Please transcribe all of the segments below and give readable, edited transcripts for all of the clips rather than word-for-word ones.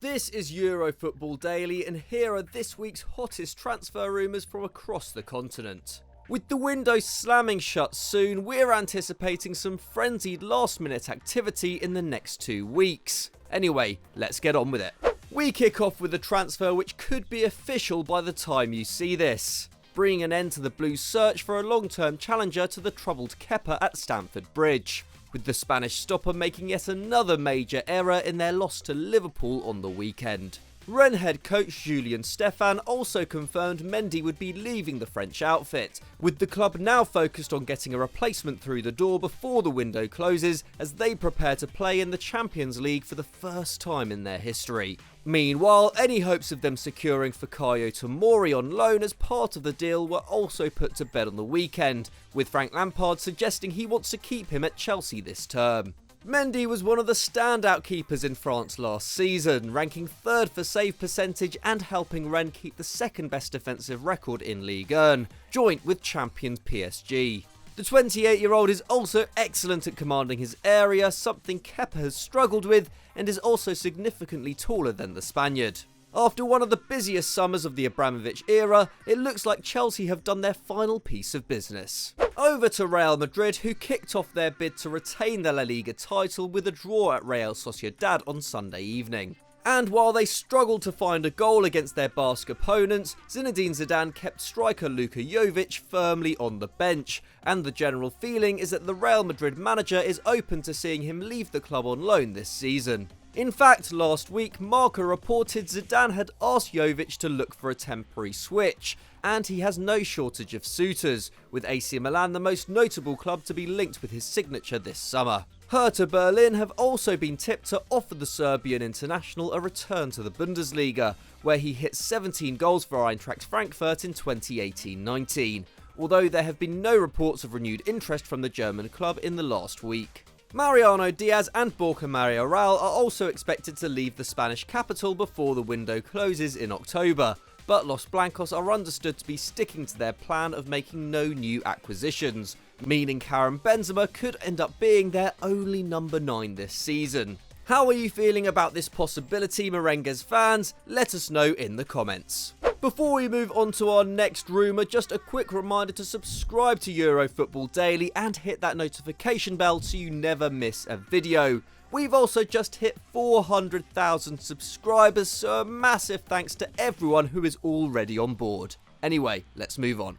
This is Euro Football Daily, and here are this week's hottest transfer rumours from across the continent. With the window slamming shut soon, we're anticipating some frenzied last-minute activity in the next 2 weeks. Anyway, let's get on with it. We kick off with a transfer which could be official by the time you see this, bringing an end to the Blues' search for a long-term challenger to the troubled Kepa at Stamford Bridge, with the Spanish stopper making yet another major error in their loss to Liverpool on the weekend. Rennes head coach Julien Stéphan also confirmed Mendy would be leaving the French outfit, with the club now focused on getting a replacement through the door before the window closes as they prepare to play in the Champions League for the first time in their history. Meanwhile, any hopes of them securing Fikayo Tomori on loan as part of the deal were also put to bed on the weekend, with Frank Lampard suggesting he wants to keep him at Chelsea this term. Mendy was one of the standout keepers in France last season, ranking 3rd for save percentage and helping Rennes keep the second best defensive record in Ligue 1, joint with champions PSG. The 28-year-old is also excellent at commanding his area, something Kepa has struggled with, and is also significantly taller than the Spaniard. After one of the busiest summers of the Abramovich era, it looks like Chelsea have done their final piece of business. Over to Real Madrid, who kicked off their bid to retain the La Liga title with a draw at Real Sociedad on Sunday evening. And while they struggled to find a goal against their Basque opponents, Zinedine Zidane kept striker Luka Jovic firmly on the bench, and the general feeling is that the Real Madrid manager is open to seeing him leave the club on loan this season. In fact, last week, Marca reported Zidane had asked Jovic to look for a temporary switch, and he has no shortage of suitors, with AC Milan the most notable club to be linked with his signature this summer. Hertha Berlin have also been tipped to offer the Serbian international a return to the Bundesliga, where he hit 17 goals for Eintracht Frankfurt in 2018-19, although there have been no reports of renewed interest from the German club in the last week. Mariano Diaz and Borja Mayoral are also expected to leave the Spanish capital before the window closes in October, but Los Blancos are understood to be sticking to their plan of making no new acquisitions, meaning Karim Benzema could end up being their only number 9 this season. How are you feeling about this possibility, Merengues fans? Let us know in the comments. Before we move on to our next rumour, just a quick reminder to subscribe to Euro Football Daily and hit that notification bell so you never miss a video. We've also just hit 400,000 subscribers, so a massive thanks to everyone who is already on board. Anyway, let's move on.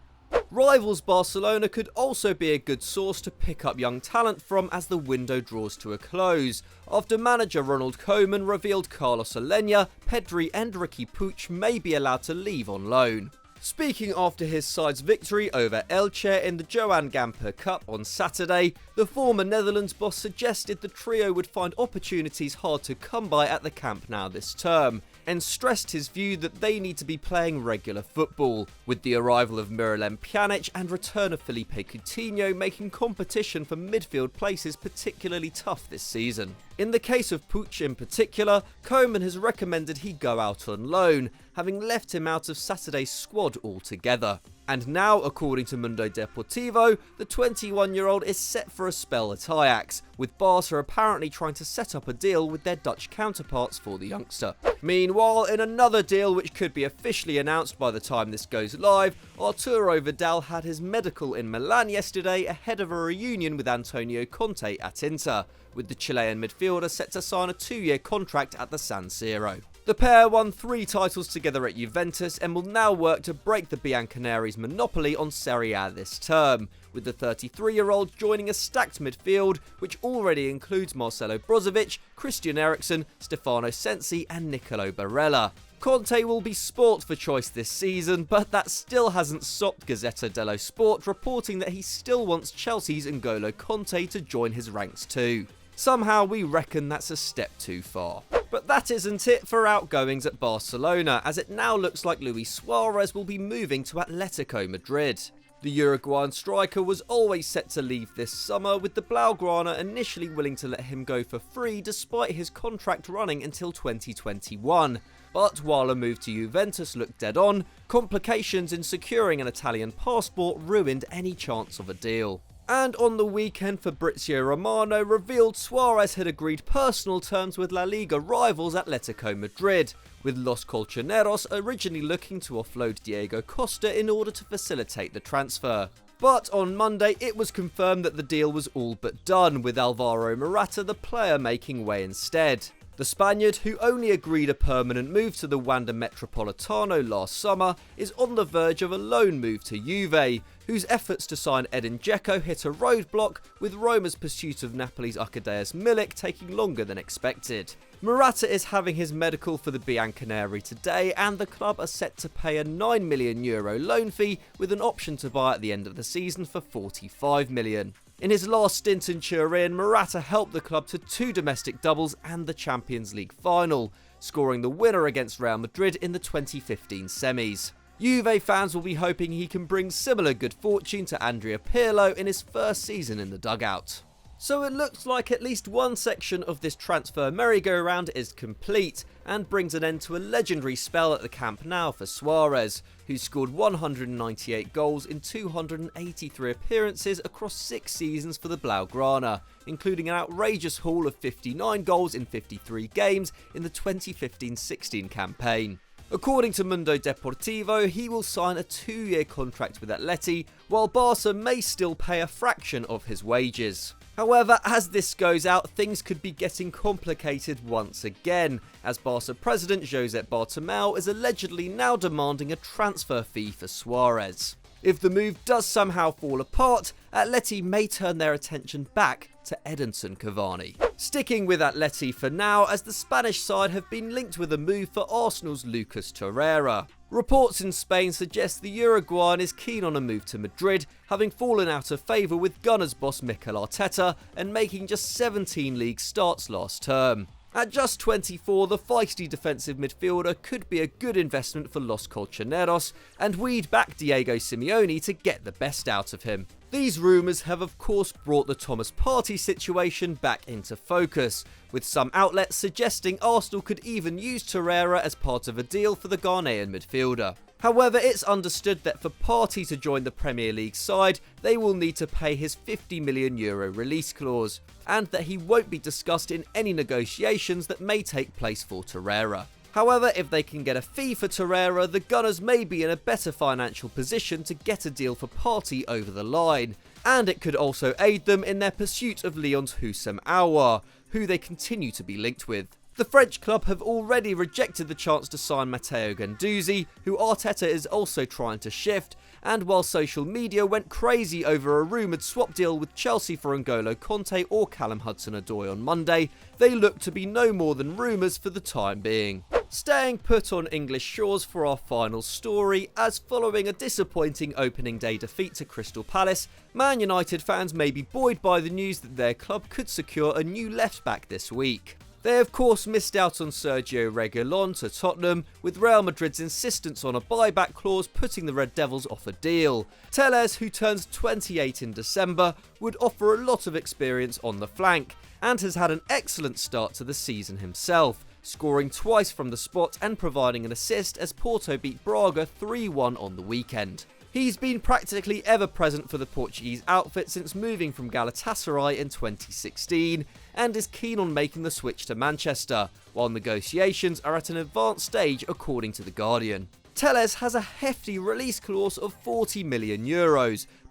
Rivals Barcelona could also be a good source to pick up young talent from as the window draws to a close, after manager Ronald Koeman revealed Carlos Aleñá, Pedri and Riqui Puig may be allowed to leave on loan. Speaking after his side's victory over Elche in the Joan Gamper Cup on Saturday, the former Netherlands boss suggested the trio would find opportunities hard to come by at the Camp Nou this term, and stressed his view that they need to be playing regular football, with the arrival of Miralem Pjanic and return of Felipe Coutinho making competition for midfield places particularly tough this season. In the case of Puig in particular, Koeman has recommended he go out on loan, having left him out of Saturday's squad altogether. And now, according to Mundo Deportivo, the 21-year-old is set for a spell at Ajax, with Barca apparently trying to set up a deal with their Dutch counterparts for the youngster. Meanwhile, in another deal which could be officially announced by the time this goes live, Arturo Vidal had his medical in Milan yesterday ahead of a reunion with Antonio Conte at Inter, with the Chilean midfielder set to sign a 2-year contract at the San Siro. The pair won 3 titles together at Juventus and will now work to break the Bianconeri's monopoly on Serie A this term, with the 33-year-old joining a stacked midfield which already includes Marcelo Brozovic, Christian Eriksen, Stefano Sensi and Nicolo Barella. Conte will be sport for choice this season, but that still hasn't stopped Gazzetta dello Sport reporting that he still wants Chelsea's N'Golo Conte to join his ranks too. Somehow we reckon that's a step too far. But that isn't it for outgoings at Barcelona, as it now looks like Luis Suarez will be moving to Atletico Madrid. The Uruguayan striker was always set to leave this summer, with the Blaugrana initially willing to let him go for free despite his contract running until 2021. But while a move to Juventus looked dead on, complications in securing an Italian passport ruined any chance of a deal. And on the weekend, Fabrizio Romano revealed Suarez had agreed personal terms with La Liga rivals Atletico Madrid, with Los Colchoneros originally looking to offload Diego Costa in order to facilitate the transfer. But on Monday, it was confirmed that the deal was all but done, with Alvaro Morata the player making way instead. The Spaniard, who only agreed a permanent move to the Wanda Metropolitano last summer, is on the verge of a loan move to Juve, whose efforts to sign Edin Dzeko hit a roadblock, with Roma's pursuit of Napoli's Arkadiusz Milik taking longer than expected. Morata is having his medical for the Bianconeri today, and the club are set to pay a €9 million loan fee with an option to buy at the end of the season for €45 million. In his last stint in Turin, Morata helped the club to 2 domestic doubles and the Champions League final, scoring the winner against Real Madrid in the 2015 semis. Juve fans will be hoping he can bring similar good fortune to Andrea Pirlo in his first season in the dugout. So it looks like at least one section of this transfer merry-go-round is complete and brings an end to a legendary spell at the Camp Nou for Suarez, who scored 198 goals in 283 appearances across 6 seasons for the Blaugrana, including an outrageous haul of 59 goals in 53 games in the 2015-16 campaign. According to Mundo Deportivo, he will sign a 2-year contract with Atleti, while Barca may still pay a fraction of his wages. However, as this goes out, things could be getting complicated once again, as Barca president Josep Bartomeu is allegedly now demanding a transfer fee for Suarez. If the move does somehow fall apart, Atleti may turn their attention back to Edinson Cavani. Sticking with Atleti for now, as the Spanish side have been linked with a move for Arsenal's Lucas Torreira. Reports in Spain suggest the Uruguayan is keen on a move to Madrid, having fallen out of favour with Gunners boss Mikel Arteta and making just 17 league starts last term. At just 24, the feisty defensive midfielder could be a good investment for Los Colchoneros, and we'd back Diego Simeone to get the best out of him. These rumours have of course brought the Thomas Partey situation back into focus, with some outlets suggesting Arsenal could even use Torreira as part of a deal for the Ghanaian midfielder. However, it's understood that for Partey to join the Premier League side, they will need to pay his €50 million release clause, and that he won't be discussed in any negotiations that may take place for Torreira. However, if they can get a fee for Torreira, the Gunners may be in a better financial position to get a deal for Partey over the line, and it could also aid them in their pursuit of Lyon's Houssem Aouar, who they continue to be linked with. The French club have already rejected the chance to sign Matteo Guendouzi, who Arteta is also trying to shift, and while social media went crazy over a rumoured swap deal with Chelsea for N'Golo Kanté or Callum Hudson-Odoi on Monday, they look to be no more than rumours for the time being. Staying put on English shores for our final story, as following a disappointing opening day defeat to Crystal Palace, Man United fans may be buoyed by the news that their club could secure a new left-back this week. They of course missed out on Sergio Reguilón to Tottenham, with Real Madrid's insistence on a buyback clause putting the Red Devils off a deal. Telles, who turns 28 in December, would offer a lot of experience on the flank, and has had an excellent start to the season himself, scoring twice from the spot and providing an assist as Porto beat Braga 3-1 on the weekend. He's been practically ever present for the Portuguese outfit since moving from Galatasaray in 2016, and is keen on making the switch to Manchester, while negotiations are at an advanced stage according to The Guardian. Telles has a hefty release clause of €40 million,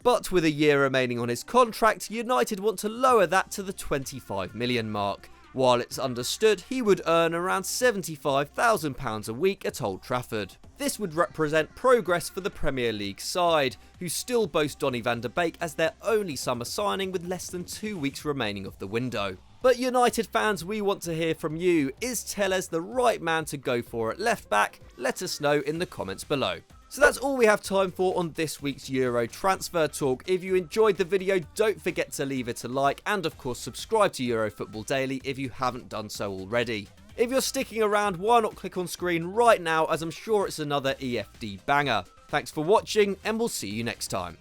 but with a year remaining on his contract, United want to lower that to the £25 million mark, while it's understood he would earn around £75,000 a week at Old Trafford. This would represent progress for the Premier League side, who still boast Donny van de Beek as their only summer signing with less than 2 weeks remaining of the window. But United fans, we want to hear from you. Is Telles the right man to go for at left back? Let us know in the comments below. So that's all we have time for on this week's Euro Transfer Talk. If you enjoyed the video, don't forget to leave it a like, and of course subscribe to Euro Football Daily if you haven't done so already. If you're sticking around, why not click on screen right now, as I'm sure it's another EFD banger. Thanks for watching, and we'll see you next time.